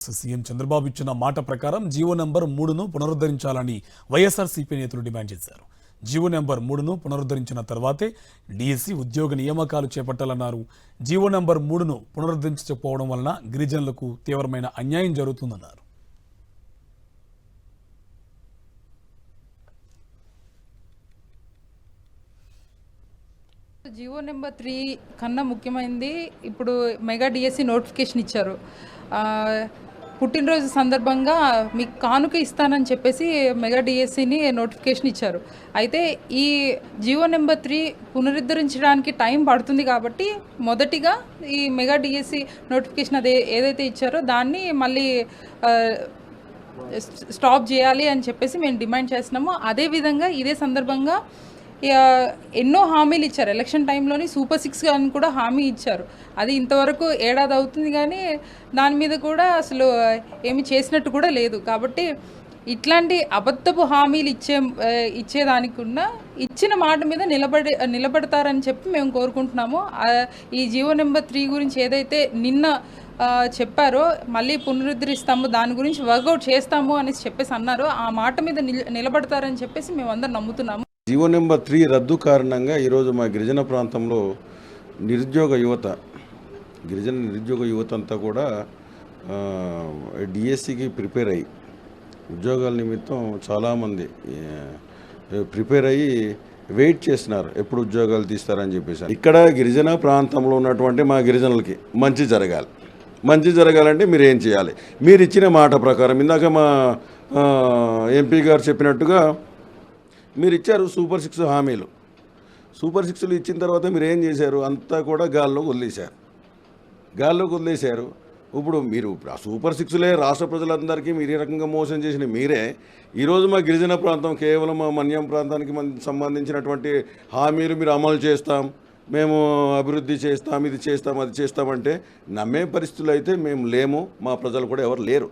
CM Chandrababu ఇచ్చిన మాట ప్రకారం జీవో నెంబర్ 3ను పునరుద్ధరించాలని వైఎస్ఆర్సీపీ నేతలు డిమాండ్ చేశారు. జీవో నెంబర్ 3ను పునరుద్ధరించిన తర్వాతే డీఎస్సీ ఉద్యోగ నియామకాలు చేపట్టాలన్నారు. జీవో నెంబర్ 3ను పునరుద్ధరించకపోవడం వలన గిరిజనులకు తీవ్రమైన అన్యాయం జరుగుతుందన్నారు. జీవో నెంబర్ 3 కన్నా ముఖ్యమైనది ఇప్పుడు మెగా డిఎస్సి నోటిఫికేషన్ ఇచ్చారు. పుట్టినరోజు సందర్భంగా మీకు కానుక ఇస్తానని చెప్పేసి మెగా డిఎస్సిని నోటిఫికేషన్ ఇచ్చారు. అయితే ఈ జీవో నెంబర్ 3 పునరుద్ధరించడానికి టైం పడుతుంది కాబట్టి మొదటిగా ఈ మెగా డిఎస్సి నోటిఫికేషన్ ఏదైతే ఇచ్చారో దాన్ని మళ్ళీ స్టాప్ చేయాలి అని చెప్పేసి మేము డిమాండ్ చేస్తున్నాము. అదేవిధంగా ఇదే సందర్భంగా ఎన్నో హామీలు ఇచ్చారు. ఎలక్షన్ టైంలోని సూపర్ 6 అని కూడా హామీ ఇచ్చారు. అది ఇంతవరకు ఏడాది అవుతుంది కానీ దాని మీద కూడా అసలు ఏమి చేసినట్టు కూడా లేదు. కాబట్టి ఇట్లాంటి అబద్ధపు హామీలు ఇచ్చేదానికన్నా ఇచ్చిన మాట మీద నిలబడతారని చెప్పి మేము కోరుకుంటున్నాము. ఈ జీవో నెంబర్ 3 గురించి ఏదైతే నిన్న చెప్పారో మళ్ళీ పునరుద్ధరిస్తాము, దాని గురించి వర్కౌట్ చేస్తాము అనేసి చెప్పేసి అన్నారు. ఆ మాట మీద నిలబడతారని చెప్పేసి మేము అందరం నమ్ముతున్నాము. జీవో నెంబర్ 3 రద్దు కారణంగా ఈరోజు మా గిరిజన ప్రాంతంలో నిరుద్యోగ యువత అంతా కూడా డిఎస్సికి ప్రిపేర్ అయ్యి ఉద్యోగాల నిమిత్తం చాలామంది ప్రిపేర్ అయ్యి వెయిట్ చేస్తున్నారు, ఎప్పుడు ఉద్యోగాలు తీస్తారని చెప్పేసి. ఇక్కడ గిరిజన ప్రాంతంలో ఉన్నటువంటి మా గిరిజనులకి మంచి జరగాలంటే మీరు ఏం చేయాలి? మీరు ఇచ్చిన మాట ప్రకారం ఇందాక మా ఎంపీ గారు చెప్పినట్టుగా మీరు ఇచ్చారు సూపర్ 6 హామీలు. సూపర్ 6లు ఇచ్చిన తర్వాత మీరు ఏం చేశారు? అంతా కూడా గాల్లోకి వదిలేశారు. ఇప్పుడు మీరు ఆ సూపర్ 6లే రాష్ట్ర ప్రజలందరికీ మీరు ఈ రకంగా మోసం చేసిన మీరే ఈరోజు మా గిరిజన ప్రాంతం కేవలం మా మన్యం ప్రాంతానికి సంబంధించినటువంటి హామీలు మీరు అమలు చేస్తాం, మేము అభివృద్ధి చేస్తాం, ఇది చేస్తాం, అది చేస్తామంటే నమ్మే పరిస్థితులు అయితే మేము లేము, మా ప్రజలు కూడా ఎవరు లేరు.